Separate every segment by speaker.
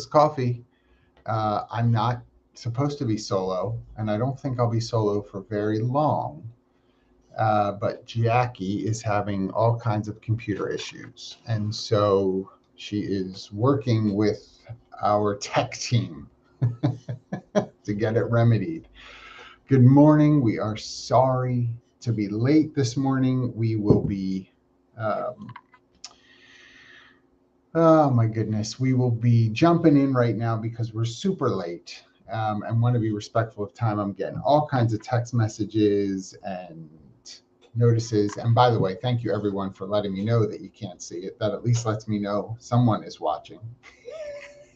Speaker 1: Coffee. I'm not supposed to be solo, and I don't think I'll be solo for very long. But Jackye is having all kinds of computer issues, and so she is working with our tech team to get it remedied. Good morning. We are sorry to be late this morning. We will be um, Oh my goodness. We will be jumping in right now because we're super late and want to be respectful of time. I'm getting all kinds of text messages and notices. And by the way, thank you everyone for letting me know that you can't see it. That at least lets me know someone is watching.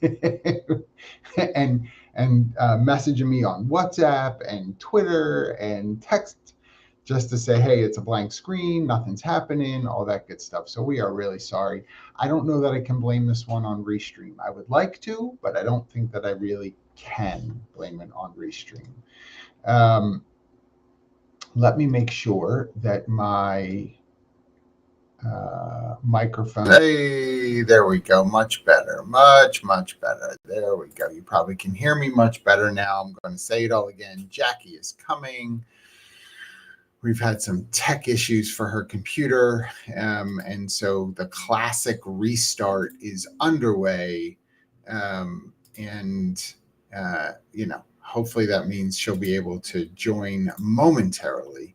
Speaker 1: and messaging me on WhatsApp and Twitter and text just to say, hey, it's a blank screen, nothing's happening, all that good stuff. So we are really sorry. I don't know that I can blame this one on Restream. I would like to, but I don't think that I really can blame it on Restream. Let me make sure that my microphone. Hey, there we go. Much better. Much better. There we go. You probably can hear me much better now. I'm going to say it all again. Jackye is coming. We've had some tech issues for her computer, and so the classic restart is underway. Hopefully that means she'll be able to join momentarily.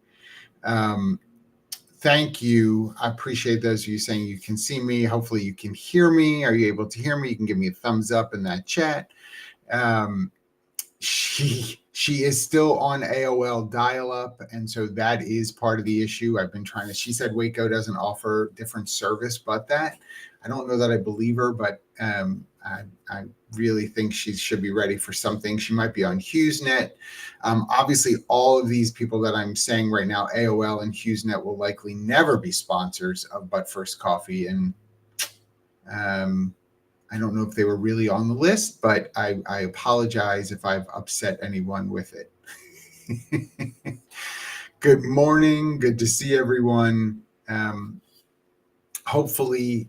Speaker 1: Thank you. I appreciate those of you saying you can see me. Hopefully you can hear me. Are you able to hear me? You can give me a thumbs up in that chat. She is still on AOL dial-up, and so that is part of the issue. I've been trying to. She said Waco doesn't offer different service, but that I don't know that I believe her, but I really think she should be ready for something. She might be on HughesNet. Obviously, all of these people that I'm saying right now, AOL and HughesNet, will likely never be sponsors of But First Coffee, and I don't know if they were really on the list, but I apologize if I've upset anyone with it. Good morning. Good to see everyone. Hopefully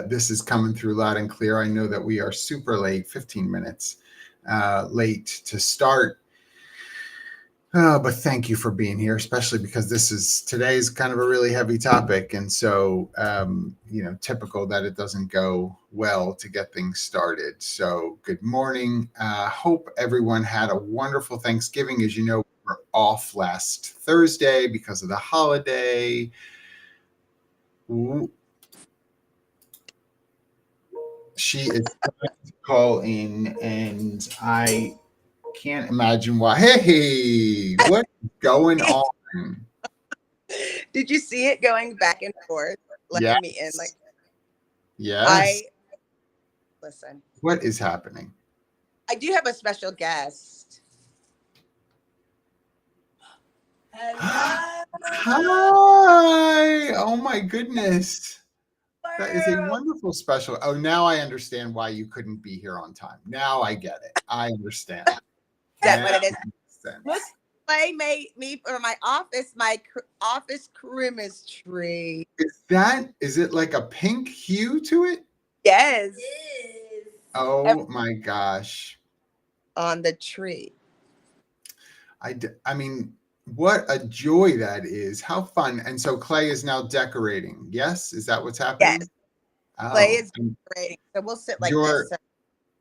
Speaker 1: this is coming through loud and clear. I know that we are super late, 15 minutes late to start. But thank you for being here, especially because today is kind of a really heavy topic. And so, typical that it doesn't go well to get things started. So good morning. Hope everyone had a wonderful Thanksgiving. As you know, we were off last Thursday because of the holiday. Ooh. She is trying to call in, and I can't imagine why. Hey, what's going on?
Speaker 2: Did you see it going back and forth, letting me in?
Speaker 1: Yes.
Speaker 2: Listen.
Speaker 1: What is happening?
Speaker 2: I do have a special guest.
Speaker 1: Hello. Hi. Oh my goodness. That is a wonderful special. Oh, now I understand why you couldn't be here on time. Now I get it. I understand.
Speaker 2: That's what it is. Look, Clay made me for my office Christmas tree.
Speaker 1: Is it like a pink hue to it?
Speaker 2: Yes.
Speaker 1: Oh my gosh.
Speaker 2: On the tree.
Speaker 1: I mean, what a joy that is. How fun. And so Clay is now decorating. Yes? Is that what's happening?
Speaker 2: Yes. Clay is decorating. So we'll sit like this. So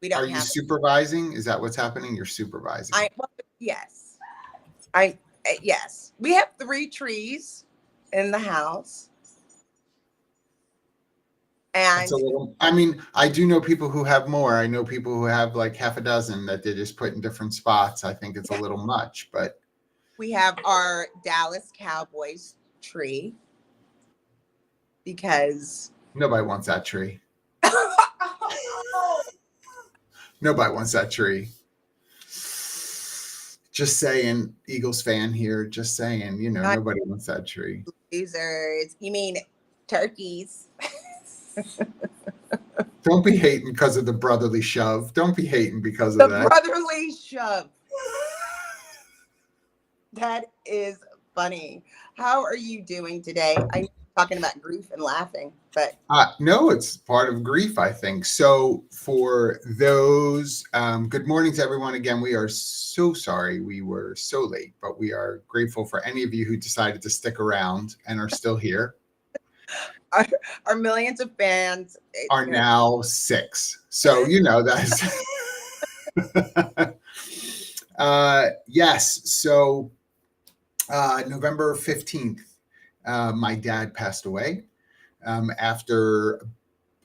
Speaker 1: we don't. Are you supervising? Is that what's happening? You're supervising.
Speaker 2: Yes. Yes. We have 3 trees in the house. And
Speaker 1: I do know people who have more. I know people who have like half a dozen that they just put in different spots. I think it's a little much, but
Speaker 2: we have our Dallas Cowboys tree because
Speaker 1: nobody wants that tree. Nobody wants that tree. Just saying, Eagles fan here. Just saying, nobody wants that tree.
Speaker 2: Losers. You mean turkeys?
Speaker 1: Don't be hating because of the brotherly shove. Don't be hating because of that.
Speaker 2: The brotherly shove. That is funny. How are you doing today? I know talking about grief and laughing, but
Speaker 1: no, it's part of grief, I think. So for those, good morning to everyone. Again, we are so sorry we were so late, but we are grateful for any of you who decided to stick around and are still here.
Speaker 2: our millions of fans
Speaker 1: Are now 6. So, you know, that's yes. So November 15th, my dad passed away after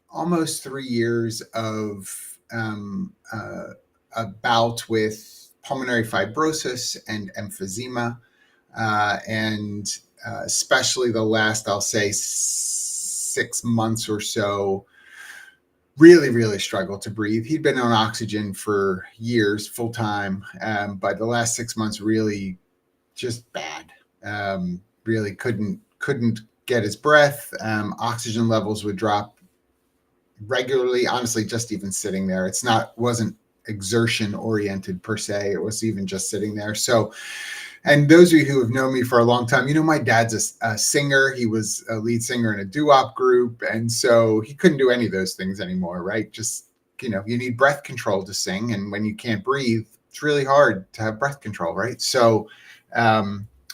Speaker 1: almost 3 years of a bout with pulmonary fibrosis and emphysema. And especially the last, I'll say, 6 months or so, really, really struggled to breathe. He'd been on oxygen for years, full time, but the last 6 months really just bad. Really couldn't get his breath. Oxygen levels would drop regularly. Honestly, just even sitting there, wasn't exertion oriented per se. It was even just sitting there. So, and those of you who have known me for a long time, you know, my dad's a singer. He was a lead singer in a doo-wop group. And so he couldn't do any of those things anymore, right? Just, you know, you need breath control to sing. And when you can't breathe, it's really hard to have breath control, right? So,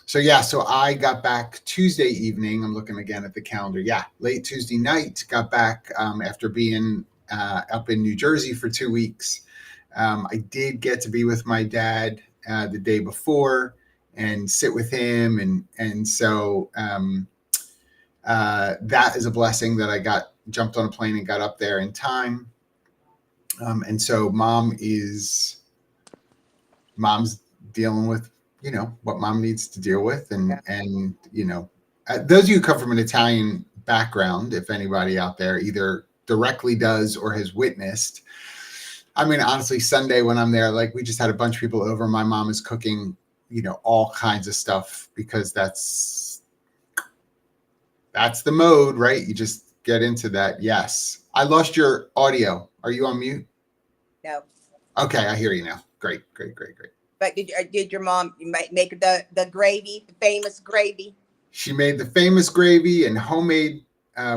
Speaker 1: so I got back Tuesday evening. I'm looking again at the calendar. Yeah, late Tuesday night, got back after being up in New Jersey for 2 weeks. I did get to be with my dad the day before and sit with him. And so that is a blessing that I jumped on a plane and got up there in time. And so mom's dealing with, you know, what mom needs to deal with. And, you know, those of you who come from an Italian background, if anybody out there either directly does or has witnessed, I mean, honestly, Sunday when I'm there, like we just had a bunch of people over. My mom is cooking, you know, all kinds of stuff because that's the mode, right? You just get into that. Yes. I lost your audio. Are you on mute?
Speaker 2: no.
Speaker 1: Okay. I hear you now. Great.
Speaker 2: But did your mom make the gravy, the famous gravy?
Speaker 1: She made the famous gravy and homemade,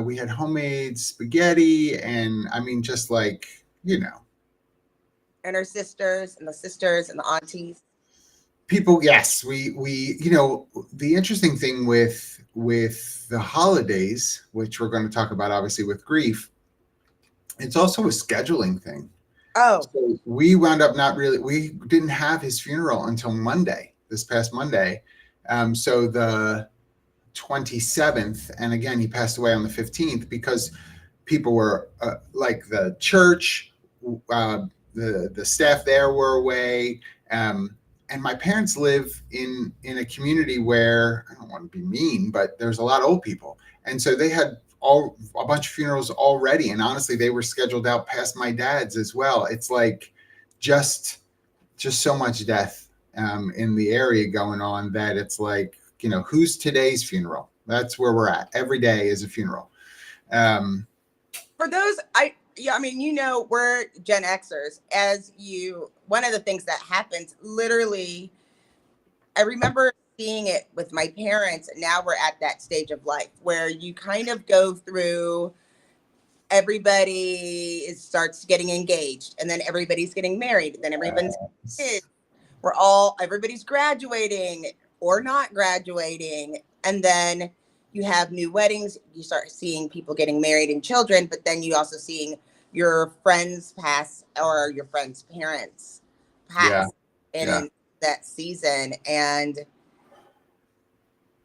Speaker 1: we had homemade spaghetti. And I mean, just like, you know.
Speaker 2: And her sisters and the aunties.
Speaker 1: People, yes, we, you know, the interesting thing with the holidays, which we're going to talk about obviously with grief, it's also a scheduling thing.
Speaker 2: Oh,
Speaker 1: so we wound up we didn't have his funeral until this past Monday. So the 27th, and again, he passed away on the 15th because people were like the church, the staff there were away. And my parents live in a community where, I don't want to be mean, but there's a lot of old people. And so they had a bunch of funerals already. And honestly, they were scheduled out past my dad's as well. It's like just so much death in the area going on that it's like, you know, who's today's funeral? That's where we're at. Every day is a funeral.
Speaker 2: For those, I mean, you know, we're Gen Xers. One of the things that happens, literally, I remember seeing it with my parents. And now we're at that stage of life where you kind of go through, everybody starts getting engaged, and then everybody's getting married, and then everybody's kids. Everybody's graduating or not graduating, and then you have new weddings. You start seeing people getting married and children, but then you also seeing your friends pass or your friends' parents pass in that season. And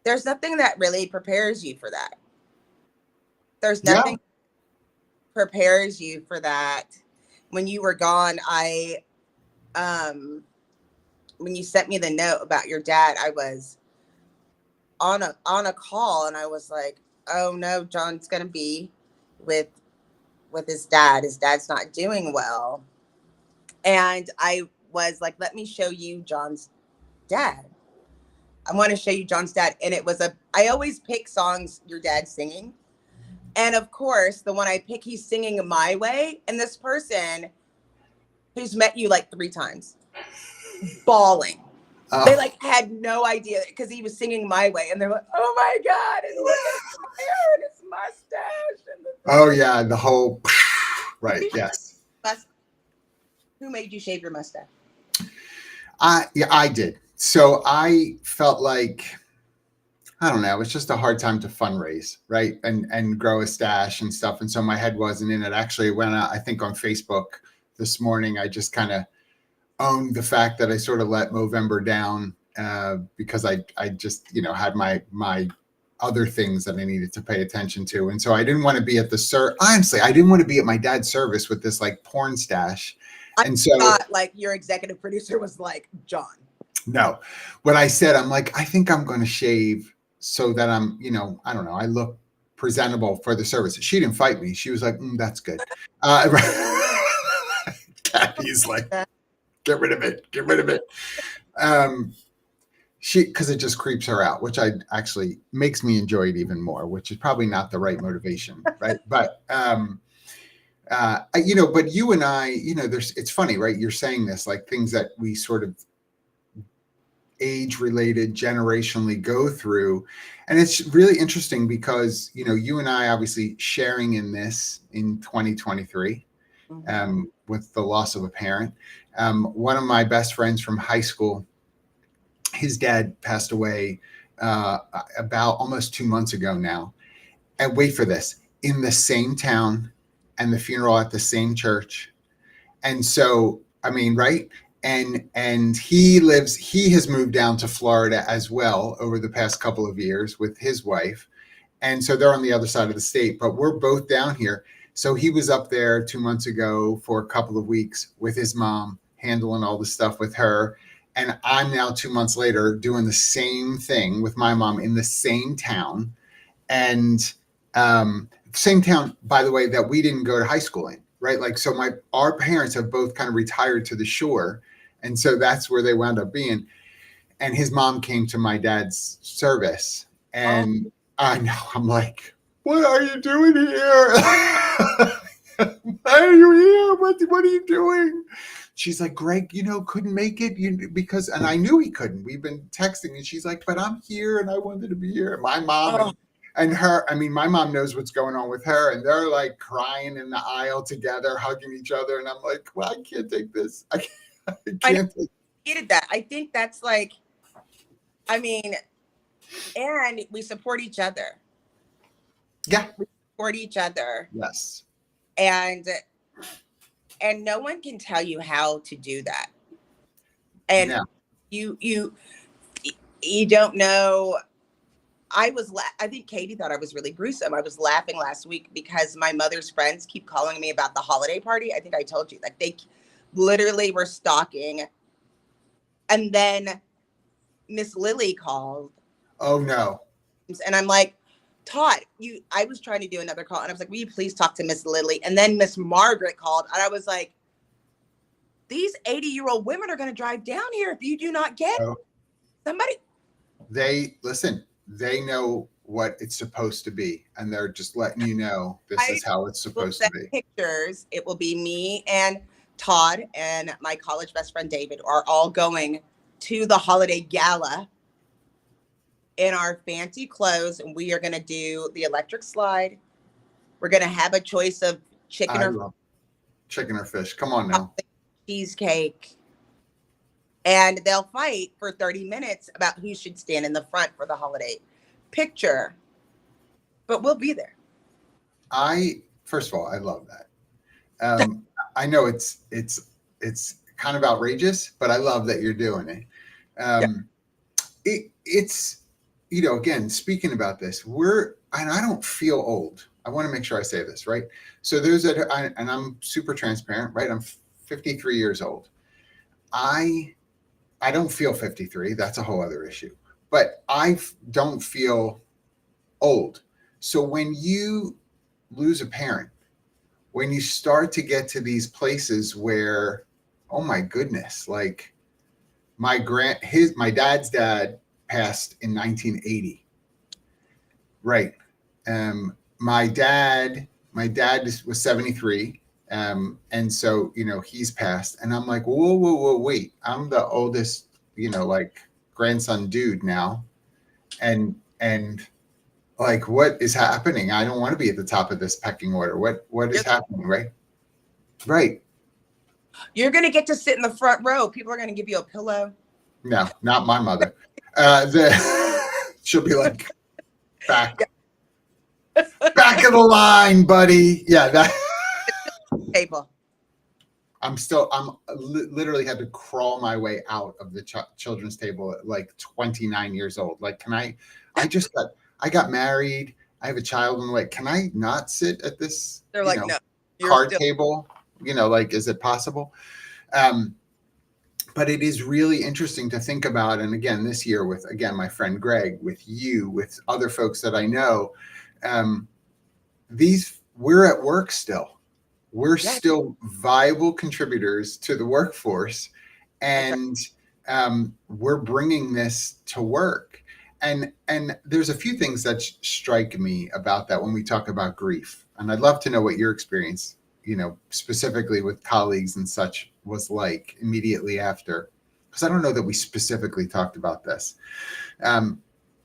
Speaker 2: there's nothing that really prepares you for that. There's nothing prepares you for that. When you were gone, when you sent me the note about your dad, I was on a call, and I was like, oh no, John's gonna be with his dad. His dad's not doing well. And I was like, let me show you John's dad. I want to show you John's dad. And I always pick songs your dad's singing. And of course, the one I pick, he's singing My Way. And this person who's met you like 3 times, bawling. They like had no idea because he was singing My Way, and they're like, "Oh my God!" And look at his hair and his mustache. And
Speaker 1: oh yeah, the whole right. Yes,
Speaker 2: who made you shave your mustache?
Speaker 1: I did. So I felt like, I don't know, it's just a hard time to fundraise, right? And grow a stash and stuff. And so my head wasn't in it. Actually, when I think on Facebook this morning, I just kind of owned the fact that I sort of let Movember down because I just, had my other things that I needed to pay attention to. And so I didn't want to be at honestly, I didn't want to be at my dad's service with this like porn stash. And so
Speaker 2: thought like your executive producer was like, John.
Speaker 1: No, what I said, I'm like, I think I'm going to shave so that I'm, I don't know, I look presentable for the service. She didn't fight me. She was like, that's good. Kathy's like, get rid of it. Get rid of it. Because it just creeps her out, which I actually makes me enjoy it even more, which is probably not the right motivation. Right. But, but you and I, it's funny, right? You're saying this, like things that we sort of age related generationally go through. And it's really interesting because, you and I obviously sharing in this in 2023 with the loss of a parent. One of my best friends from high school, his dad passed away about almost 2 months ago now. And wait for this, in the same town and the funeral at the same church. And so, I mean, right. And he has moved down to Florida as well over the past couple of years with his wife. And so they're on the other side of the state, but we're both down here. So he was up there 2 months ago for a couple of weeks with his mom, handling all the stuff with her. And I'm now 2 months later doing the same thing with my mom in the same town. And same town, by the way, that we didn't go to high school in, right? Like, so our parents have both kind of retired to the shore. And so that's where they wound up being. And his mom came to my dad's service. And I know, I'm like, what are you doing here? Why are you here? What are you doing? She's like, Greg, couldn't make it because, and I knew he couldn't. We've been texting and she's like, but I'm here and I wanted to be here. My mom and her, I mean, my mom knows what's going on with her and they're like crying in the aisle together, hugging each other. And I'm like, well, I can't take this. I
Speaker 2: hated that. I think that's like, I mean, and we support each other.
Speaker 1: Yeah.
Speaker 2: We support each other.
Speaker 1: Yes.
Speaker 2: And no one can tell you how to do that. And you don't know. I think Katie thought I was really gruesome. I was laughing last week because my mother's friends keep calling me about the holiday party. I think I told you, like they literally were stalking. And then Miss Lily called.
Speaker 1: Oh no.
Speaker 2: And I'm like, Todd, I was trying to do another call and I was like, will you please talk to Miss Lily? And then Miss Margaret called and I was like, these 80-year-old women are going to drive down here if you do not get somebody.
Speaker 1: They know what it's supposed to be. And they're just letting you know this is how it's supposed to be.
Speaker 2: Pictures. It will be me and Todd and my college best friend David are all going to the holiday gala in our fancy clothes, and we are going to do the electric slide. We're going to have a choice of chicken
Speaker 1: or fish. Come on now.
Speaker 2: Cheesecake. And they'll fight for 30 minutes about who should stand in the front for the holiday picture. But we'll be there.
Speaker 1: First of all, I love that. I know it's kind of outrageous, but I love that you're doing it. It's, again, speaking about this, and I don't feel old. I want to make sure I say this, right? So and I'm super transparent, right? I'm 53 years old. I don't feel 53. That's a whole other issue, but I don't feel old. So when you lose a parent, when you start to get to these places where, oh my goodness, like my dad's dad passed in 1980. Right. My dad was 73. And so, he's passed and I'm like, whoa, wait, I'm the oldest like grandson dude now. And like, what is happening? I don't want to be at the top of this pecking order. What is happening? Right.
Speaker 2: You're going to get to sit in the front row. People are going to give you a pillow.
Speaker 1: No, not my mother. She'll be like, back of the line, buddy. Yeah, that
Speaker 2: Table.
Speaker 1: I'm literally had to crawl my way out of the children's table at like 29 years old. Like, I got married. I have a child on the way. Can I not sit at this,
Speaker 2: They're like, no,
Speaker 1: card table? Like, is it possible? But it is really interesting to think about. And again, this year with, my friend Greg, with you, with other folks that I know, we're at work still. We're still viable contributors to the workforce, and we're bringing this to work. And there's a few things that strike me about that when we talk about grief. And I'd love to know what your experience, specifically with colleagues and such, was like immediately after, because I don't know that we specifically talked about this.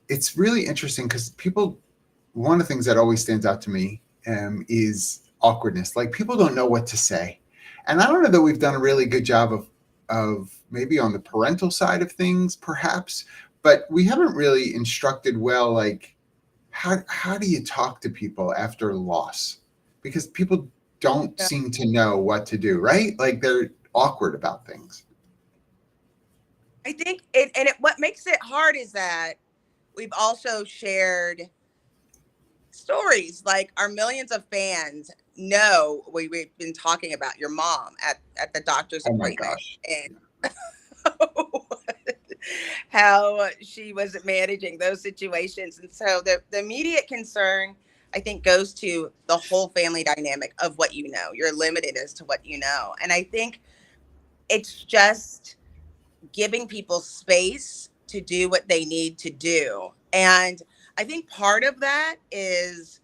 Speaker 1: It's really interesting because one of the things that always stands out to me is awkwardness. Like, people don't know what to say. And I don't know that we've done a really good job of maybe on the parental side of things, perhaps, but we haven't really instructed well, like, how do you talk to people after loss? Because people don't seem to know what to do, right? Like, they're awkward about things.
Speaker 2: I think what makes it hard is that we've also shared stories. Like, our millions of fans know we've been talking about your mom at the doctor's appointment, and how she was managing those situations. And so the immediate concern, I think, goes to the whole family dynamic of what you know. You're limited as to what you know. And I think it's just giving people space to do what they need to do. And I think part of that is,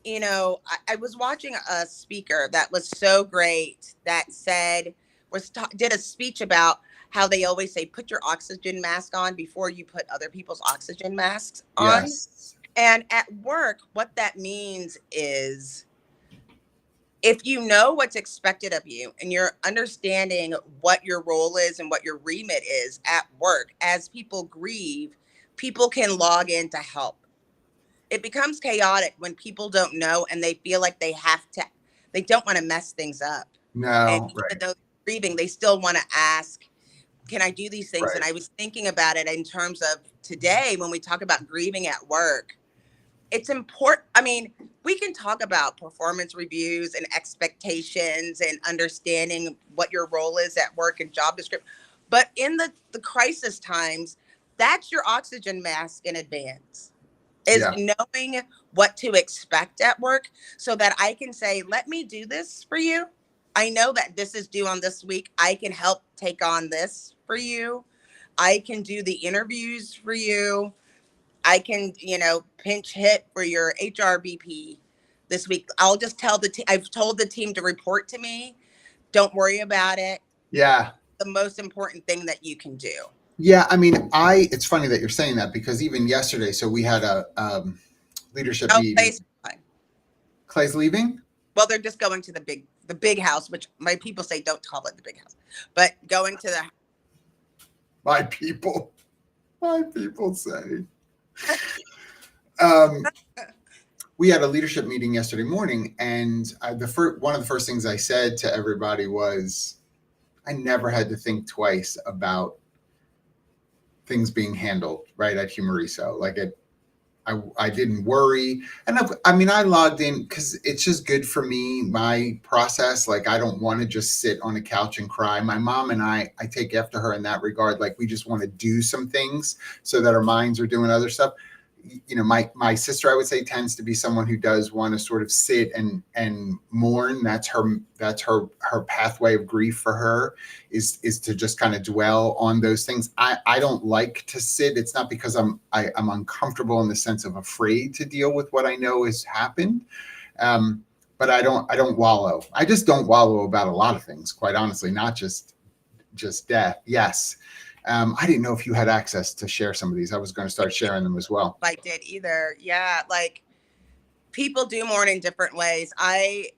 Speaker 2: I was watching a speaker that was so great that did a speech about how they always say, put your oxygen mask on before you put other people's oxygen masks on.
Speaker 1: Yes.
Speaker 2: And at work, what that means is, if you know what's expected of you and you're understanding what your role is and what your remit is at work, as people grieve, people can log in to help. It becomes chaotic when people don't know and they feel like they don't want to mess things up.
Speaker 1: No,
Speaker 2: and even though they're grieving, they still want to ask, can I do these things?
Speaker 1: Right.
Speaker 2: And I was thinking about it in terms of today, when we talk about grieving at work, it's important. I mean, we can talk about performance reviews and expectations and understanding what your role is at work and job description. But in the crisis times, that's your oxygen mask in advance, is knowing what to expect at work, so that I can say, let me do this for you. I know that this is due on this week. I can help take on this for you. I can do the interviews for you. I can, pinch hit for your HRBP this week. I'll just tell I've told the team to report to me. Don't worry about it.
Speaker 1: Yeah.
Speaker 2: The most important thing that you can do.
Speaker 1: Yeah. I mean, it's funny that you're saying that, because even yesterday, so we had a leadership meeting. Clay's leaving?
Speaker 2: Well, they're just going to the big house, which my people say don't call it the big house, but going to the.
Speaker 1: My people say. We had a leadership meeting yesterday morning, and one of the first things I said to everybody was, I never had to think twice about things being handled right at Humoriso. Like, I didn't worry. And I logged in because it's just good for me, my process. Like, I don't want to just sit on a couch and cry. My mom and I take after her in that regard. Like, we just want to do some things so that our minds are doing other stuff. My sister, I would say, tends to be someone who does want to sort of sit and mourn. That's her pathway of grief for her, is to just kind of dwell on those things. I don't like to sit. It's not because I'm uncomfortable in the sense of afraid to deal with what I know has happened. But I don't wallow. I just don't wallow about a lot of things, quite honestly, not just death. Yes. I didn't know if you had access to share some of these. I was going to start sharing them as well.
Speaker 2: I did either. Yeah, like people do mourn in different ways. I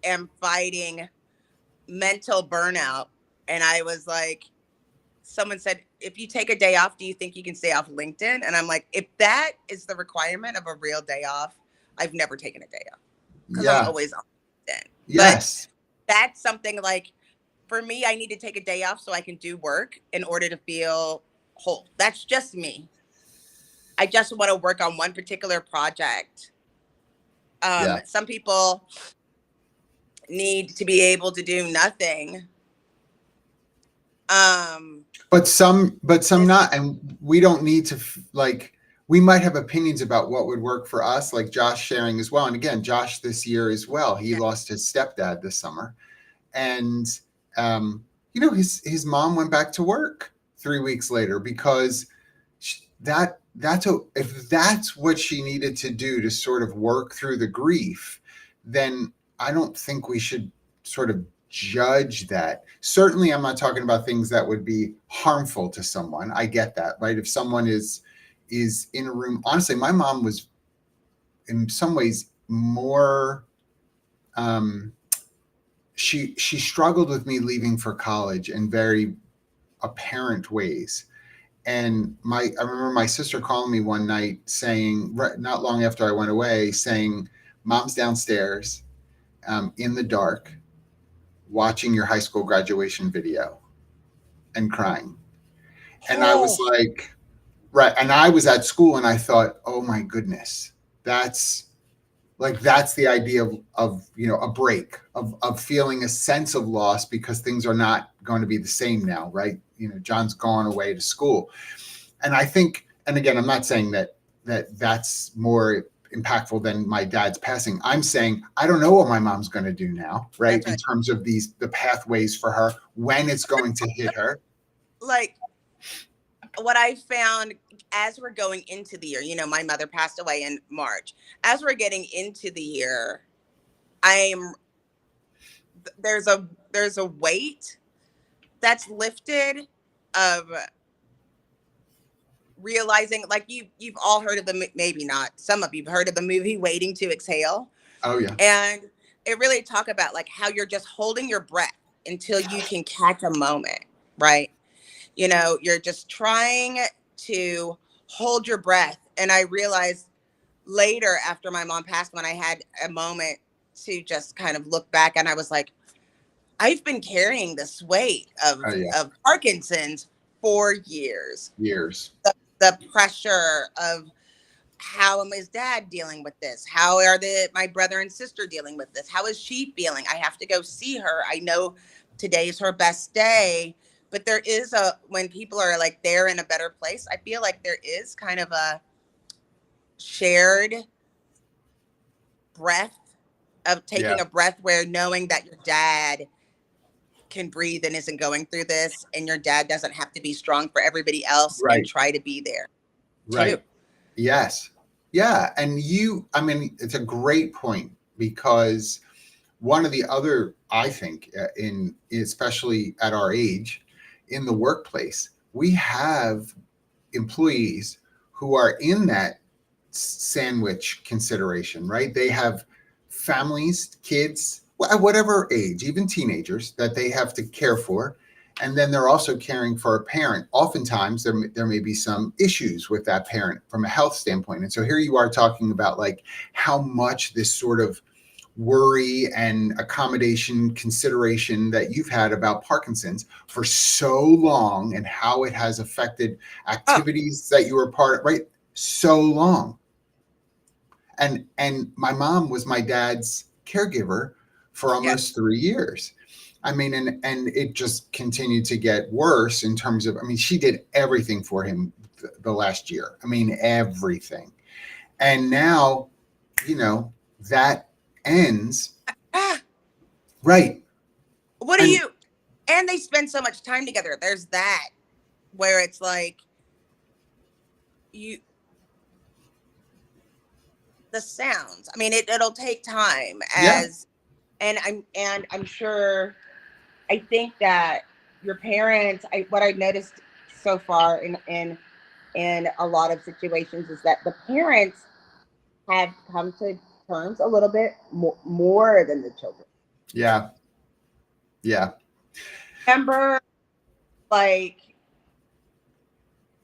Speaker 2: am fighting mental burnout, and I was like, someone said, if you take a day off, do you think you can stay off LinkedIn? And I'm like, if that is the requirement of a real day off, I've never taken a day off because I'm
Speaker 1: Yeah.
Speaker 2: always on LinkedIn.
Speaker 1: Yes.
Speaker 2: But that's something like, for me, I need to take a day off so I can do work in order to feel whole. That's just me. I just want to work on one particular project.
Speaker 1: Yeah.
Speaker 2: Some people need to be able to do nothing.
Speaker 1: But some not, and we don't need to like, we might have opinions about what would work for us, like Josh sharing as well. And again, Josh this year as well, he lost his stepdad this summer, and you know, his mom went back to work 3 weeks later because if that's what she needed to do to sort of work through the grief, then I don't think we should sort of judge that. Certainly, I'm not talking about things that would be harmful to someone. I get that, right? If someone is in a room, honestly, my mom was in some ways more. She struggled with me leaving for college in very apparent ways. And I remember my sister calling me one night saying, not long after I went away, saying, "Mom's downstairs, in the dark, watching your high school graduation video and crying." And I was like, right. And I was at school and I thought, oh my goodness, that's the idea of you know, a break, of feeling a sense of loss because things are not going to be the same now, right? You know, John's gone away to school. And I think, and again, I'm not saying that's more impactful than my dad's passing. I'm saying I don't know what my mom's going to do now, right? In terms of the pathways for her, when it's going to hit her.
Speaker 2: Like what I found as we're going into the year, you know, my mother passed away in March. As we're getting into the year, there's a weight that's lifted of realizing, like you've all heard of the, maybe not, some of you've heard of the movie Waiting to Exhale.
Speaker 1: Oh yeah.
Speaker 2: And it really talk about like how you're just holding your breath until you can catch a moment, right? You know, you're just trying to hold your breath. And I realized later, after my mom passed, when I had a moment to just kind of look back, and I was like, I've been carrying this weight of Parkinson's for years. The pressure of how am his dad dealing with this? How are my brother and sister dealing with this? How is she feeling? I have to go see her. I know today is her best day, but there is when people are like, they're in a better place, I feel like there is kind of a shared breath of taking a breath, where knowing that your dad can breathe and isn't going through this, and your dad doesn't have to be strong for everybody else, and try to be there.
Speaker 1: Right. Too. Yes. Yeah. And I mean, it's a great point, because one of the other, I think, especially at our age in the workplace, we have employees who are in that sandwich consideration, right? They have families, kids, whatever age, even teenagers, that they have to care for. And then they're also caring for a parent. Oftentimes there may be some issues with that parent from a health standpoint. And so here you are talking about like how much this sort of worry and accommodation consideration that you've had about Parkinson's for so long, and how it has affected activities that you were part of, right? So long. And my mom was my dad's caregiver for almost 3 years. I mean, and it just continued to get worse in terms of, I mean, she did everything for him the last year. I mean, everything. And now, you know, that ends. Right.
Speaker 2: What do you, and they spend so much time together. There's that where it's like the sounds. I mean, it'll take time and I'm sure, I think that your parents, what I noticed so far in a lot of situations is that the parents have come to terms a little bit more than the children.
Speaker 1: Yeah. Yeah.
Speaker 2: Remember, like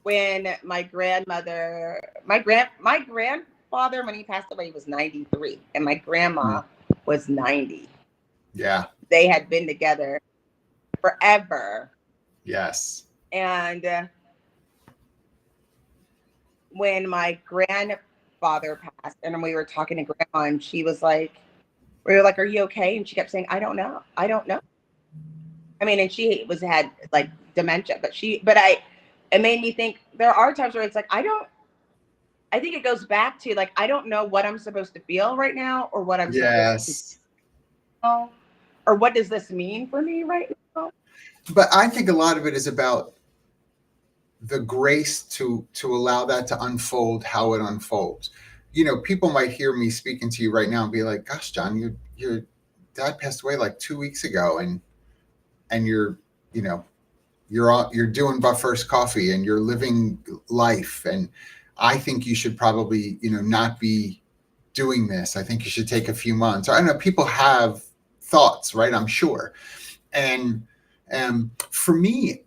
Speaker 2: when my grandmother, my grandfather, when he passed away, was 93, and my grandma was 90.
Speaker 1: Yeah.
Speaker 2: They had been together forever.
Speaker 1: Yes.
Speaker 2: And when my grandfather passed, and we were talking to grandma, and she was like, we were like, "Are you okay?" And she kept saying, "I don't know. I don't know." I mean, and she had like dementia, it made me think there are times where it's like, I think it goes back to like, I don't know what I'm supposed to feel right now, or what I'm supposed to
Speaker 1: Yes.
Speaker 2: know, or what does this mean for me right now?
Speaker 1: But I think a lot of it is about the grace to allow that to unfold how it unfolds. You know, people might hear me speaking to you right now and be like, "Gosh, John, your dad passed away like 2 weeks ago, and you're, you know, you're doing but first coffee and you're living life, and I think you should probably, you know, not be doing this. I think you should take a few months." I know people have thoughts, right? I'm sure. And for me,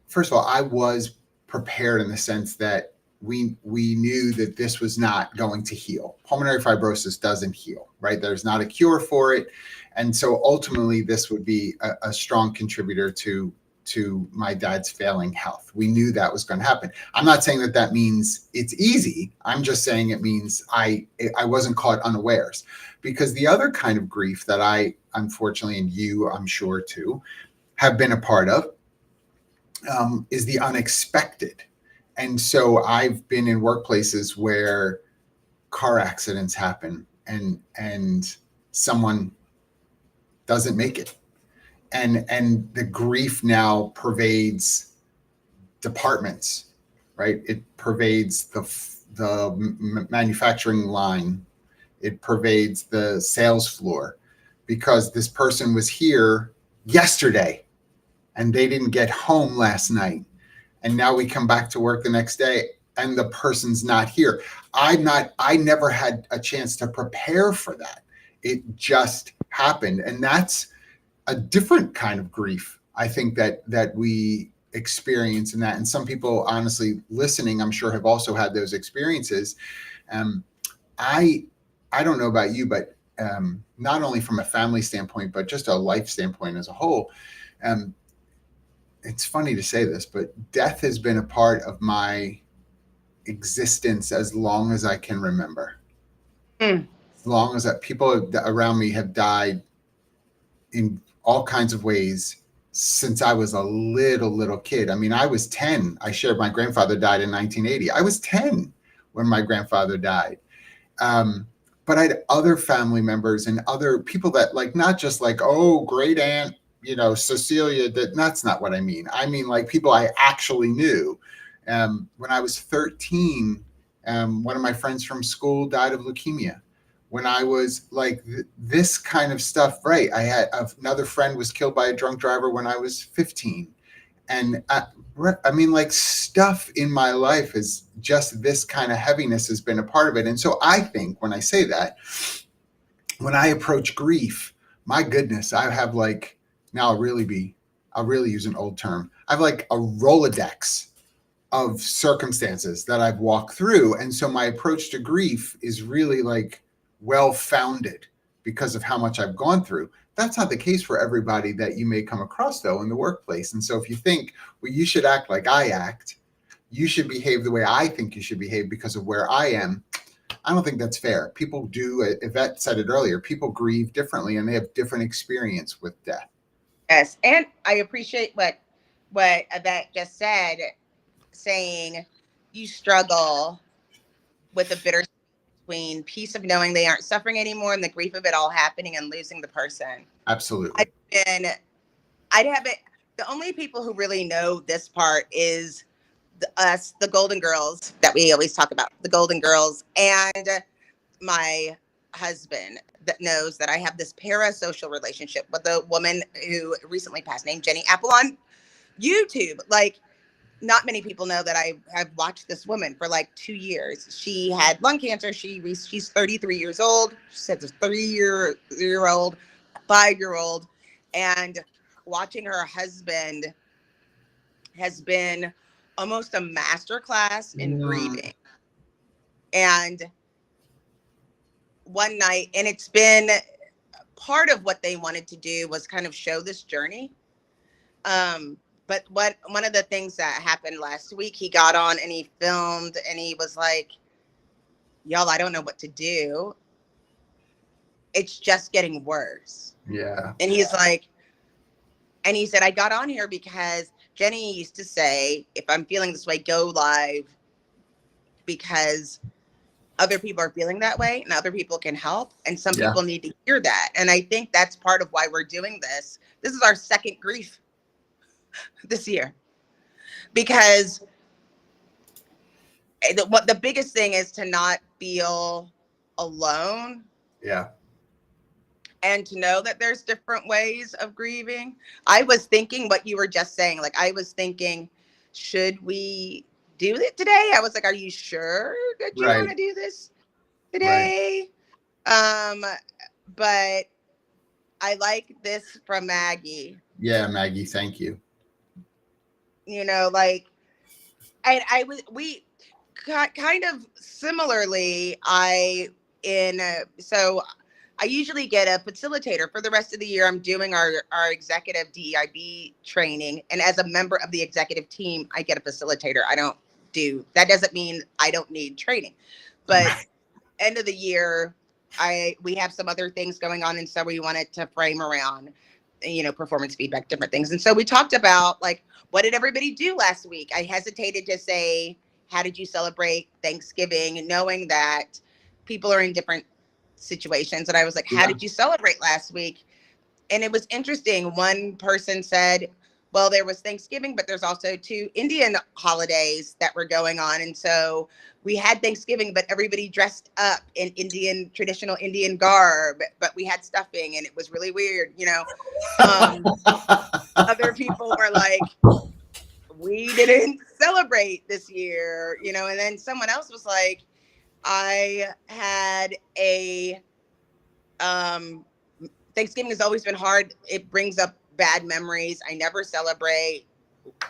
Speaker 1: first of all, I was prepared in the sense that we knew that this was not going to heal. Pulmonary fibrosis doesn't heal, right? There's not a cure for it, and so ultimately, this would be a strong contributor to my dad's failing health. We knew that was going to happen. I'm not saying that that means it's easy. I'm just saying it means I wasn't caught unawares, because the other kind of grief that I, unfortunately, and you, I'm sure too, have been a part of, is the unexpected. And so I've been in workplaces where car accidents happen and someone doesn't make it. And the grief now pervades departments, right? It pervades the manufacturing line. It pervades the sales floor, because this person was here yesterday and they didn't get home last night. And now we come back to work the next day and the person's not here. I never had a chance to prepare for that. It just happened. And that's a different kind of grief, I think, that we experience in that. And some people, honestly, listening, I'm sure, have also had those experiences. I don't know about you, but not only from a family standpoint, but just a life standpoint as a whole. It's funny to say this, but death has been a part of my existence as long as I can remember. As long as that people around me have died in all kinds of ways since I was a little kid. I mean, I was 10. I shared my grandfather died in 1980. I was 10 when my grandfather died. But I had other family members and other people that, like, not just like, oh, great aunt, you know, Cecilia, that's not what I mean. I mean, like, people I actually knew. When I was 13, one of my friends from school died of leukemia. When I was like this kind of stuff, right? I had another friend was killed by a drunk driver when I was 15. And I mean, like, stuff in my life is just this kind of heaviness has been a part of it. And so I think when I say that, when I approach grief, my goodness, I have like, now I'll really use an old term. I have like a Rolodex of circumstances that I've walked through. And so my approach to grief is really like well-founded because of how much I've gone through. That's not the case for everybody that you may come across, though, in the workplace. And so if you think, well, you should act like I act, you should behave the way I think you should behave because of where I am, I don't think that's fair. People do, Yvette said it earlier, people grieve differently and they have different experience with death.
Speaker 2: Yes, and I appreciate what Yvette just said, saying you struggle with the bitter between peace of knowing they aren't suffering anymore and the grief of it all happening and losing the person.
Speaker 1: Absolutely.
Speaker 2: I'd have it. The only people who really know this part is us, the Golden Girls that we always talk about, the Golden Girls, and my husband that knows that I have this parasocial relationship with a woman who recently passed named Jenny Apple on YouTube. Like, not many people know that I have watched this woman for like 2 years. She had lung cancer. She's 33 years old. She said this 3-year old, 5-year old, and watching her husband has been almost a master class in
Speaker 1: Mm,
Speaker 2: grieving. And one night, and it's been part of what they wanted to do was kind of show this journey. But one of the things that happened last week, he got on and he filmed and he was like, y'all, I don't know what to do. It's just getting worse.
Speaker 1: yeah.
Speaker 2: And he's like, and he said, I got on here because Jenny used to say, if I'm feeling this way, go live, because other people are feeling that way and other people can help. And some
Speaker 1: Yeah.
Speaker 2: people need to hear that. And I think that's part of why we're doing this. This is our second grief this year, because the biggest thing is to not feel alone,
Speaker 1: Yeah.
Speaker 2: and to know that there's different ways of grieving. I was thinking what you were just saying. Like, I was thinking, should we do it today? I was like, are you sure that you want
Speaker 1: Right.
Speaker 2: to do this
Speaker 1: Right.
Speaker 2: today? But I like this from Maggie.
Speaker 1: Yeah, Maggie, thank you.
Speaker 2: You know, like, and we kind of similarly, so I usually get a facilitator for the rest of the year. I'm doing our executive DEIB training, and as a member of the executive team, I get a facilitator. I don't do that. Doesn't mean I don't need training, but end of the year, we have some other things going on, and so we wanted to frame around, performance feedback, different things. And so we talked about, like, what did everybody do last week? I hesitated to say, how did you celebrate Thanksgiving, knowing that people are in different situations. And I was like, how
Speaker 1: Yeah.
Speaker 2: did you celebrate last week? And it was interesting. One person said, well, there was Thanksgiving, but there's also 2 Indian holidays that were going on. And so we had Thanksgiving, but everybody dressed up in traditional Indian garb, but we had stuffing and it was really weird. Other people were like, we didn't celebrate this year, and then someone else was like, I had um, Thanksgiving has always been hard. It brings up bad memories. I never celebrate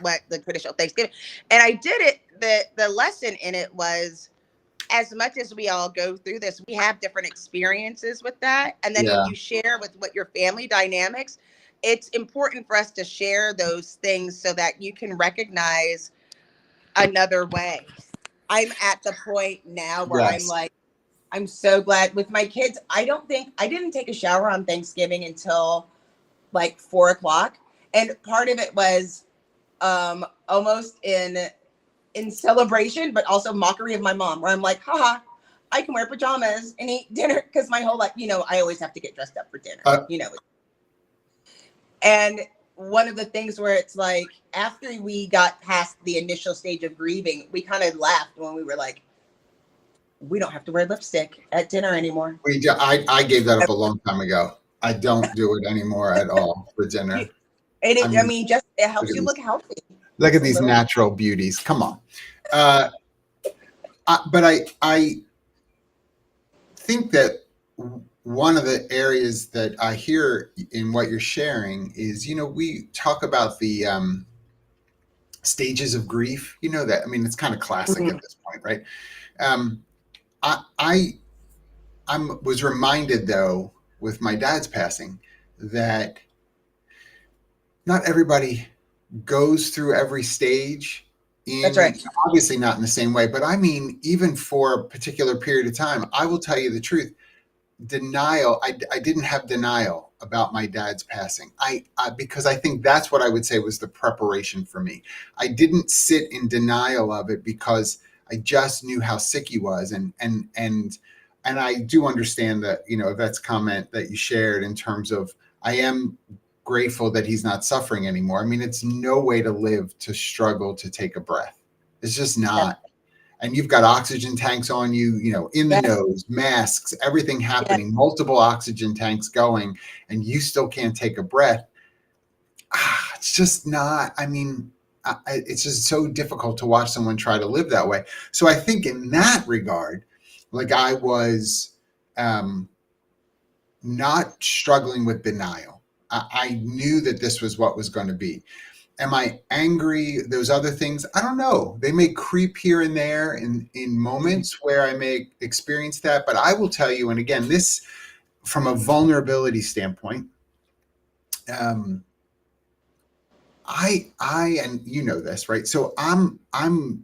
Speaker 2: what the traditional Thanksgiving. And I did it. The lesson in it was, as much as we all go through this, we have different experiences with that. And then when
Speaker 1: Yeah.
Speaker 2: you share with what your family dynamics, it's important for us to share those things so that you can recognize another way. I'm at the point now where I'm
Speaker 1: Yes.
Speaker 2: like, I'm so glad with my kids. I didn't take a shower on Thanksgiving until like 4 o'clock. And part of it was almost in celebration, but also mockery of my mom, where I'm like, haha, I can wear pajamas and eat dinner, because my whole life, I always have to get dressed up for dinner,
Speaker 1: Uh,
Speaker 2: And one of the things where it's like, after we got past the initial stage of grieving, we kind of laughed when we were like, we don't have to wear lipstick at dinner anymore.
Speaker 1: I gave that up a long time ago. I don't do it anymore at all for dinner. I mean,
Speaker 2: Just it
Speaker 1: look
Speaker 2: helps
Speaker 1: at
Speaker 2: you
Speaker 1: these,
Speaker 2: look healthy.
Speaker 1: look at
Speaker 2: It's a
Speaker 1: these
Speaker 2: little.
Speaker 1: natural beauties. Come on. But I think that one of the areas that I hear in what you're sharing is, we talk about the stages of grief. You know that. I mean, it's kind of classic
Speaker 2: Mhm.
Speaker 1: at this point, right? Um, I was reminded, though, with my dad's passing, that not everybody goes through every stage
Speaker 2: That's right.
Speaker 1: obviously not in the same way, but I mean, even for a particular period of time, I will tell you the truth. Denial. I didn't have denial about my dad's passing. Because I think that's what I would say was the preparation for me. I didn't sit in denial of it because I just knew how sick he was. And I do understand that, that's comment that you shared in terms of, I am grateful that he's not suffering anymore. I mean, it's no way to live to struggle to take a breath. It's just
Speaker 2: Yes.
Speaker 1: not. And you've got oxygen tanks on you, in the
Speaker 2: Yes.
Speaker 1: nose, masks, everything
Speaker 2: Yes.
Speaker 1: happening, multiple oxygen tanks going, and you still can't take a breath. It's just not, I mean, it's just so difficult to watch someone try to live that way. So I think in that regard, like I was not struggling with denial. I knew that this was what was going to be. Am I angry? Those other things, I don't know. They may creep here and there in moments where I may experience that. But I will tell you, and again, this from a vulnerability standpoint, and you know this, right? So I'm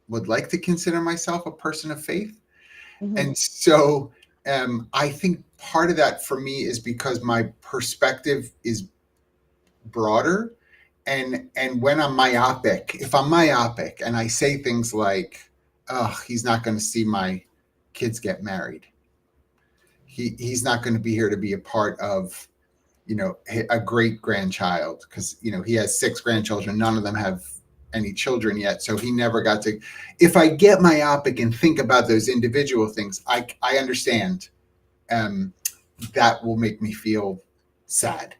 Speaker 1: would like to consider myself a person of faith.
Speaker 2: Mm-hmm.
Speaker 1: And so I think part of that for me is because my perspective is broader. And when I'm myopic, if I'm myopic and I say things like, oh, he's not going to see my kids get married. He's not going to be here to be a part of, a great grandchild, because, he has 6 grandchildren. None of them have any children yet. So he never got to, if I get myopic and think about those individual things, I understand that will make me feel sad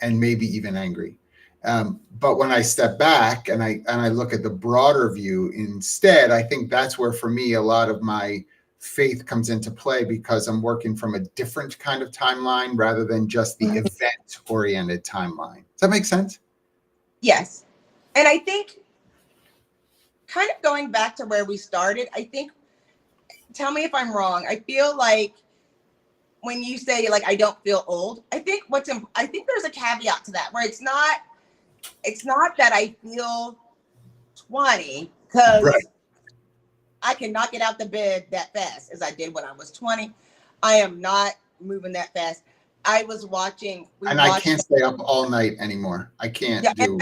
Speaker 1: and maybe even angry. But when I step back and I look at the broader view instead, I think that's where, for me, a lot of my faith comes into play, because I'm working from a different kind of timeline rather than just the event-oriented timeline. Does that make sense?
Speaker 2: Yes. And I think, kind of going back to where we started, I think, tell me if I'm wrong, I feel like when you say, like, I don't feel old, I think there's a caveat to that, where it's not that I feel 20, because
Speaker 1: Right.
Speaker 2: I cannot get out the bed that fast as I did when I was 20. I am not moving that fast. I was watching.
Speaker 1: I can't stay up all night anymore. I can't do.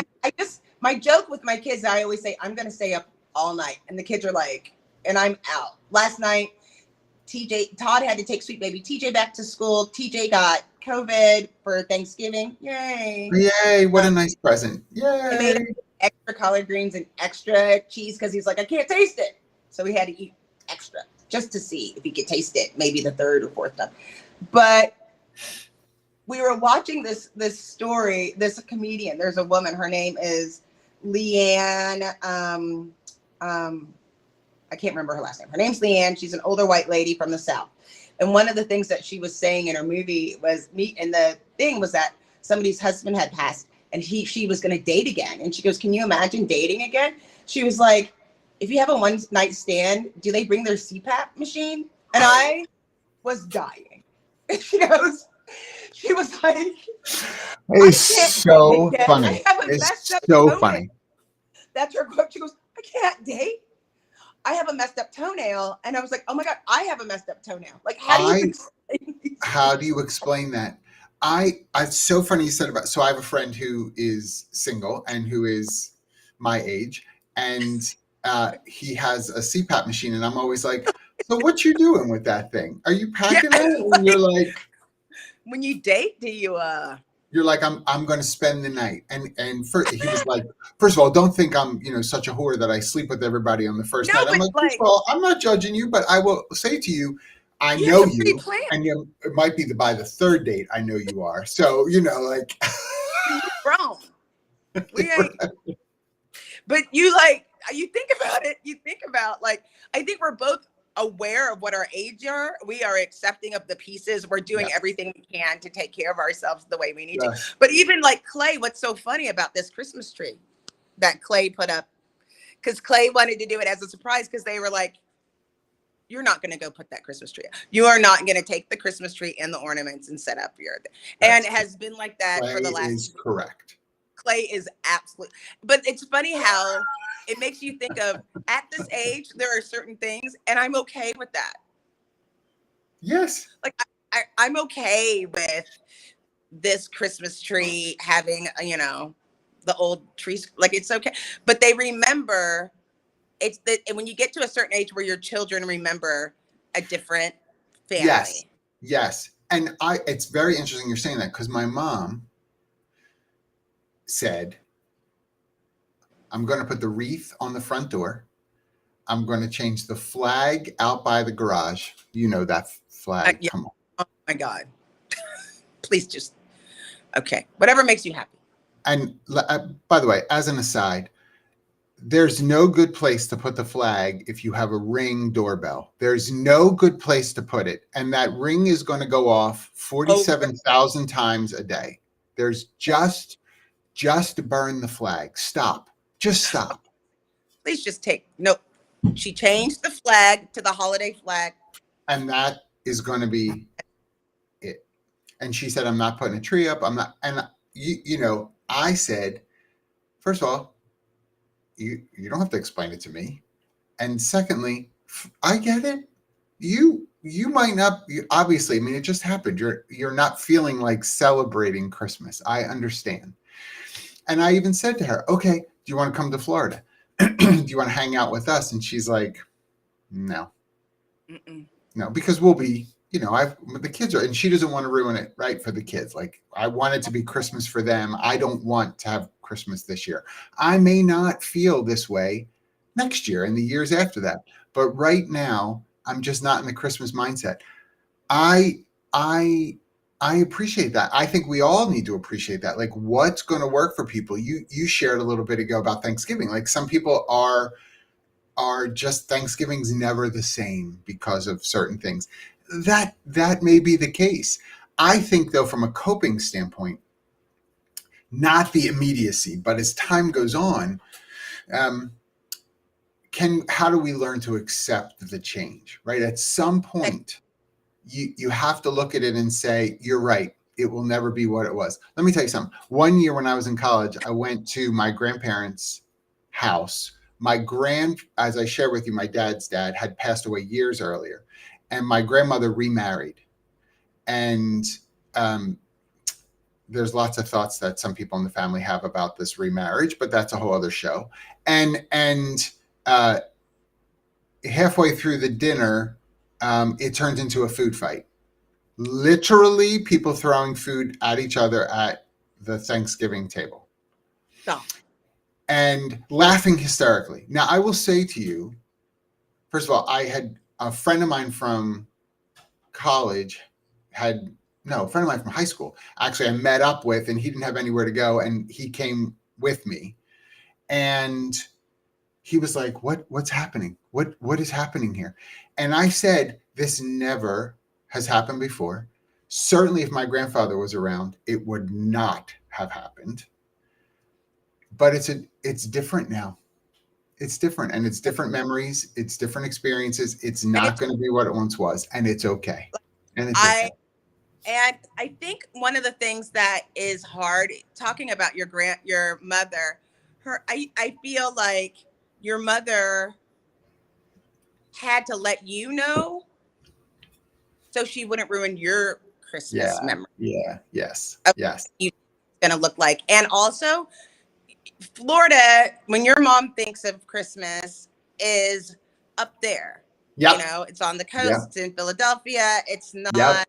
Speaker 2: My joke with my kids, I always say, I'm going to stay up all night. And the kids are like, and I'm out. Last night, Todd had to take sweet baby TJ back to school. TJ got COVID for Thanksgiving. Yay.
Speaker 1: Yay. What a nice present. Yay.
Speaker 2: I made extra collard greens and extra cheese because he's like, I can't taste it. So we had to eat extra just to see if he could taste it, maybe the 3rd or 4th time. But we were watching this story, this comedian. There's a woman, her name is Leanne. I can't remember her last name. Her name's Leanne. She's an older white lady from the South. And one of the things that she was saying in her movie was that somebody's husband had passed and she was going to date again. And she goes, can you imagine dating again? She was like, if you have a one night stand, do they bring their CPAP machine? And I was dying. She was like,
Speaker 1: it's so funny. It's so funny.
Speaker 2: That's her quote. She goes, I can't date. I have a messed up toenail. And I was like, oh my God, I have a messed up toenail. Like,
Speaker 1: how do you explain that? It's so funny you said so I have a friend who is single and who is my age, and he has a CPAP machine, and I'm always like, so what you doing with that thing? Are you packing it? And you're like,
Speaker 2: when you date, do you
Speaker 1: you're like, I'm going to spend the night. And he was like, first of all, don't think I'm, such a whore that I sleep with everybody on the first night. I'm like, first of all, I'm not judging you, but I will say to you, I know you, and it might be by the 3rd date, I know you are. So, like.
Speaker 2: Wrong. But you think about it. You think about, like, I think we're both aware of what our age are. We are accepting of the pieces. We're doing everything we can to take care of ourselves the way we need to. But even like Clay, what's so funny about this Christmas tree that Clay put up, because Clay wanted to do it as a surprise, because they were like, you're not going to go put that Christmas tree up. You are not going to take the Christmas tree and the ornaments and set up your thing. And it has been like that for the last.
Speaker 1: Is correct.
Speaker 2: Clay is absolute. But it's funny how it makes you think of, at this age, there are certain things, and I'm okay with that.
Speaker 1: Yes.
Speaker 2: Like, I'm okay with this Christmas tree having, the old trees. Like, it's okay. But they remember, and when you get to a certain age where your children remember a different family.
Speaker 1: Yes. And it's very interesting you're saying that, because my mom said, I'm going to put the wreath on the front door. I'm going to change the flag out by the garage. You know that flag. Come on.
Speaker 2: Oh my God. Please just, okay. Whatever makes you happy.
Speaker 1: And by the way, as an aside, there's no good place to put the flag if you have a Ring doorbell. There's no good place to put it. And that ring is going to go off 47,000 times a day. There's just burn the flag. Stop. Just stop.
Speaker 2: Please just nope. She changed the flag to the holiday flag.
Speaker 1: And that is going to be it. And she said, I'm not putting a tree up. I'm not. And, I said, first of all, you don't have to explain it to me. And secondly, I get it. You might not. Obviously, I mean, it just happened. You're not feeling like celebrating Christmas. I understand. And I even said to her, okay, do you want to come to Florida? Do you want to hang out with us? And she's like, no.
Speaker 2: Mm-mm.
Speaker 1: No, because we'll be, the kids are, and she doesn't want to ruin it, right, for the kids. Like, I want it to be Christmas for them. I don't want to have Christmas this year. I may not feel this way next year and the years after that. But right now, I'm just not in the Christmas mindset. I appreciate that. I think we all need to appreciate that. Like, what's going to work for people? You shared a little bit ago about Thanksgiving. Like, some people are just, Thanksgiving's never the same because of certain things. That may be the case. I think, though, from a coping standpoint, not the immediacy, but as time goes on, how do we learn to accept the change, right? At some point, you have to look at it and say, you're right. It will never be what it was. Let me tell you something. One year when I was in college, I went to my grandparents' house. As I shared with you, my dad's dad had passed away years earlier, and my grandmother remarried. And there's lots of thoughts that some people in the family have about this remarriage, but that's a whole other show. And halfway through the dinner, it turned into a food fight. Literally, people throwing food at each other at the Thanksgiving table.
Speaker 2: Stop.
Speaker 1: And laughing hysterically. Now, I will say to you, first of all, I had a friend of mine from college a friend of mine from high school, actually, I met up with, and he didn't have anywhere to go, and he came with me. And he was like, what's happening? What is happening here? And I said, this never has happened before. Certainly, if my grandfather was around, it would not have happened. But it's different now. It's different, and it's different memories. It's different experiences. It's not going to be what it once was, and it's okay. And it's okay.
Speaker 2: And I think one of the things that is hard, talking about your mother, I feel like your mother had to let you know so she wouldn't ruin your Christmas memory.
Speaker 1: Yeah. Yes. Yes.
Speaker 2: It's going to look like. And also, Florida, when your mom thinks of Christmas, is up there.
Speaker 1: Yep.
Speaker 2: It's on the coast in Philadelphia. It's not,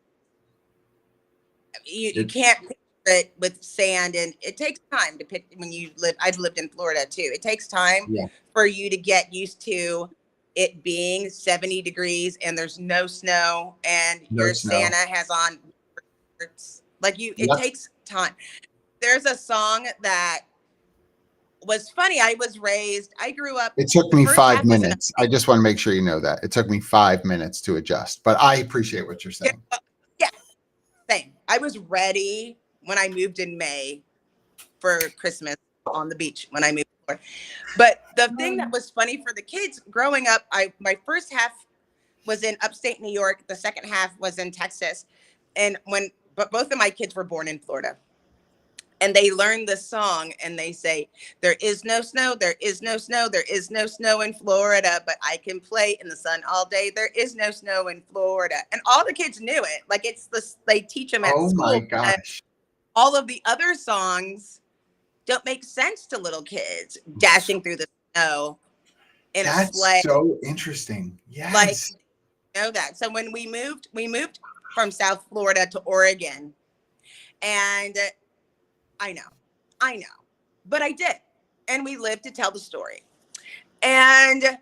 Speaker 2: you can't picture it with sand, and it takes time to pick when you live. I've lived in Florida too. It takes time for you to get used to it being 70 degrees and there's no snow, and your Santa has on it takes time. There's a song that was funny. I grew up.
Speaker 1: It took me 5 minutes. I just want to make sure you know that. It took me 5 minutes to adjust, but I appreciate what you're saying.
Speaker 2: Yeah, same. I was ready when I moved in May for Christmas on the beach when I moved forward. But the thing that was funny for the kids growing up, my first half was in upstate New York. The second half was in Texas. But both of my kids were born in Florida. And they learned this song, and they say, there is no snow, there is no snow, there is no snow in Florida, but I can play in the sun all day. There is no snow in Florida. And all the kids knew it. Like, they teach them at school.
Speaker 1: Oh my gosh.
Speaker 2: All of the other songs don't make sense to little kids dashing through the snow in a sleigh.
Speaker 1: That's so interesting. Yes.
Speaker 2: Like, know that. So when we moved from South Florida to Oregon, and I know, but I did. And we lived to tell the story. And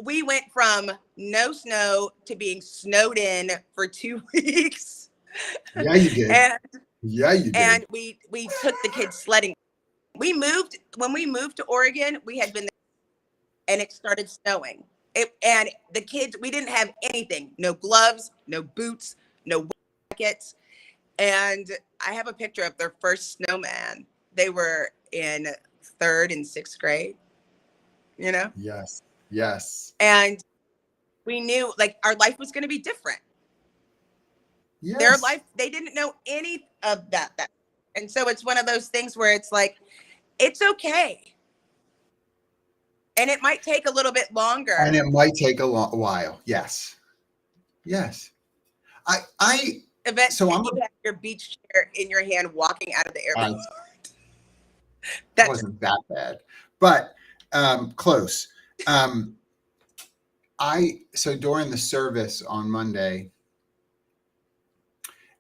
Speaker 2: we went from no snow to being snowed in for 2 weeks.
Speaker 1: Yeah, you did. You did.
Speaker 2: And we took the kids sledding. When we moved to Oregon, we had been there and it started snowing. And the kids, we didn't have anything, no gloves, no boots, no jackets. And I have a picture of their first snowman. They were in 3rd and 6th grade, you know?
Speaker 1: Yes. Yes.
Speaker 2: And we knew like our life was going to be different. Their
Speaker 1: Yes.
Speaker 2: life, they didn't know any of that. And so it's one of those things where it's like, it's okay. And it might take a little bit longer.
Speaker 1: And it might take a while. Yes. Yes.
Speaker 2: Eventually,
Speaker 1: So I'm
Speaker 2: you have your beach chair in your hand walking out of the airport.
Speaker 1: That wasn't that bad, but close. So during the service on Monday,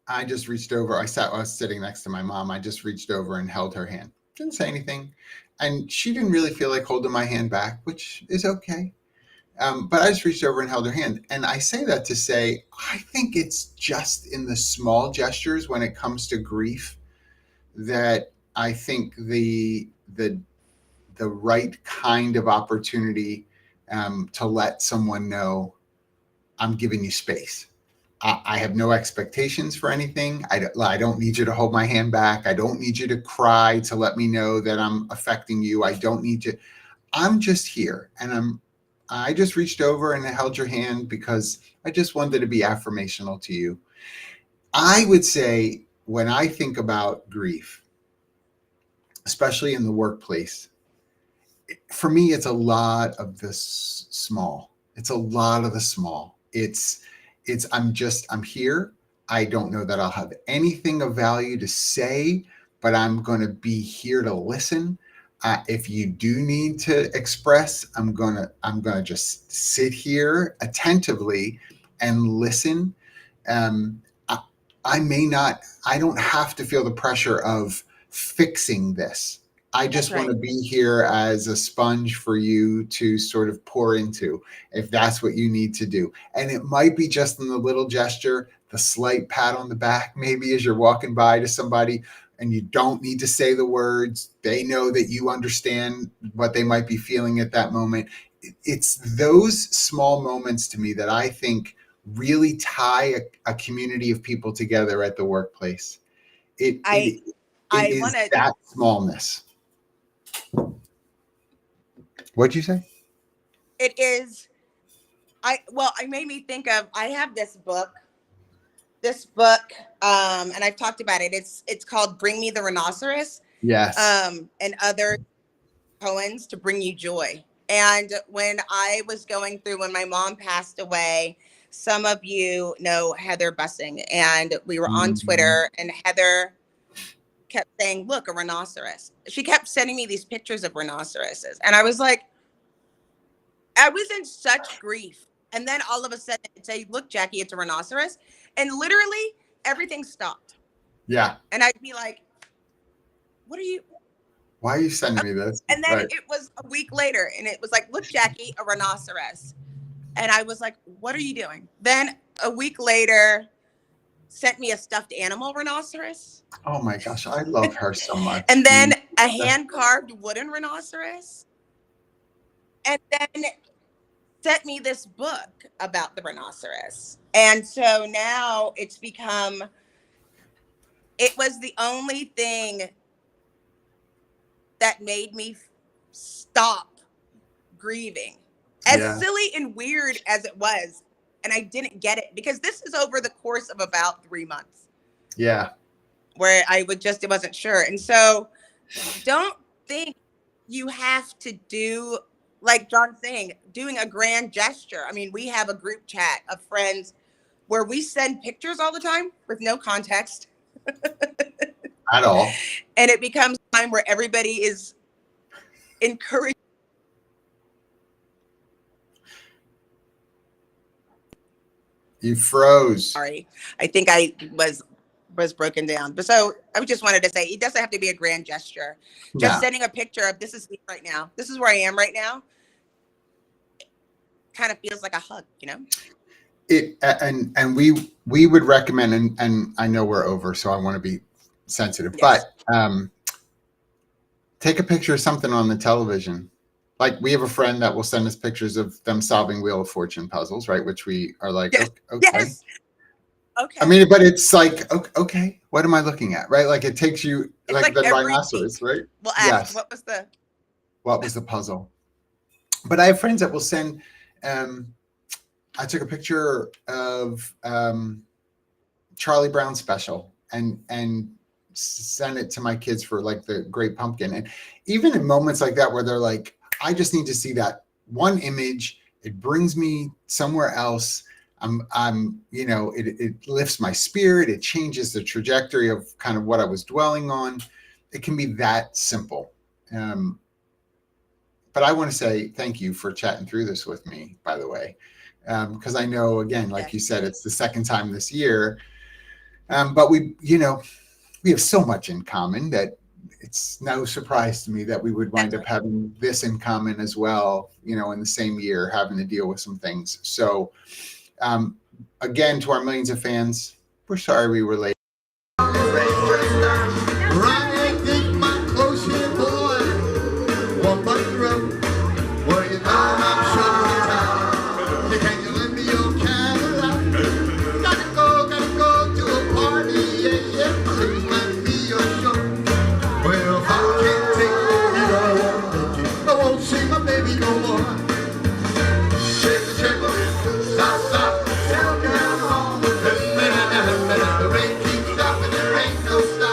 Speaker 1: I just reached over. I was sitting next to my mom. I just reached over and held her hand. Didn't say anything. And she didn't really feel like holding my hand back, which is okay. But I just reached over and held her hand. And I say that to say, I think it's just in the small gestures when it comes to grief that I think the right kind of opportunity to let someone know I'm giving you space. I have no expectations for anything. I don't need you to hold my hand back. I don't need you to cry to let me know that I'm affecting you. I don't need you. I'm just here. And I just reached over and I held your hand because I just wanted to be affirmational to you. I would say when I think about grief, especially in the workplace, for me, it's a lot of this small. It's a lot of the small. I'm here. I don't know that I'll have anything of value to say, but I'm going to be here to listen. If you do need to express, I'm gonna just sit here attentively and listen. I, I don't have to feel the pressure of fixing this. I just want to be here as a sponge for you to sort of pour into, if that's what you need to do. And it might be just in the little gesture, the slight pat on the back, maybe as you're walking by to somebody, and you don't need to say the words. They know that you understand what they might be feeling at that moment. It's those small moments to me that I think really tie a community of people together at the workplace. It is that smallness. What'd you say?
Speaker 2: It is. It made me think of, I have this book, and I've talked about it. It's called Bring Me the Rhinoceros.
Speaker 1: Yes.
Speaker 2: And other poems to bring you joy. And when my mom passed away, some of you know Heather Bussing, and we were on Twitter, and Heather kept saying, look, a rhinoceros. She kept sending me these pictures of rhinoceroses. And I was like, I was in such grief. And then all of a sudden it'd say, look, Jackye, it's a rhinoceros. And literally everything stopped.
Speaker 1: Yeah.
Speaker 2: And I'd be like,
Speaker 1: why are you sending me this?
Speaker 2: And then it was a week later and it was like, look, Jackye, a rhinoceros. And I was like, what are you doing? Then a week later, sent me a stuffed animal rhinoceros.
Speaker 1: Oh my gosh, I love her so much.
Speaker 2: And then a hand-carved wooden rhinoceros. And then sent me this book about the rhinoceros. And so now it was the only thing that made me stop grieving. As silly and weird as it was. And I didn't get it because this is over the course of about 3 months.
Speaker 1: Yeah.
Speaker 2: Where it wasn't sure. And so don't think you have to do, like John's saying, doing a grand gesture. I mean, we have a group chat of friends where we send pictures all the time with no context.
Speaker 1: At all.
Speaker 2: And it becomes a time where everybody is encouraged.
Speaker 1: You froze.
Speaker 2: Sorry. I think I was broken down. But so I just wanted to say, it doesn't have to be a grand gesture. Just sending a picture of, this is me right now. This is where I am right now. Kind of feels like a hug, you know?
Speaker 1: And we would recommend, and I know we're over, so I want to be sensitive, but take a picture of something on the television. like we have a friend that will send us pictures of them solving Wheel of Fortune puzzles, right? Which we are like,
Speaker 2: Yes.
Speaker 1: okay.
Speaker 2: Yes. Okay.
Speaker 1: I mean, but it's like, okay, what am I looking at, right? Like it takes you,
Speaker 2: It's
Speaker 1: like the
Speaker 2: every
Speaker 1: rhinoceros,
Speaker 2: week
Speaker 1: right?
Speaker 2: we'll ask,
Speaker 1: Yes.
Speaker 2: what was
Speaker 1: the puzzle? But I have friends that will send. I took a picture of Charlie Brown special and send it to my kids for like the Great Pumpkin. And even in moments like that where they're like, I just need to see that one image. It brings me somewhere else. It lifts my spirit. It changes the trajectory of kind of what I was dwelling on. It can be that simple. But I want to say thank you for chatting through this with me, by the way, because I know, again, like you said, it's the second time this year. But we have so much in common that it's no surprise to me that we would wind up having this in common as well, in the same year, having to deal with some things. So again, to our millions of fans, we're sorry we were late. Right,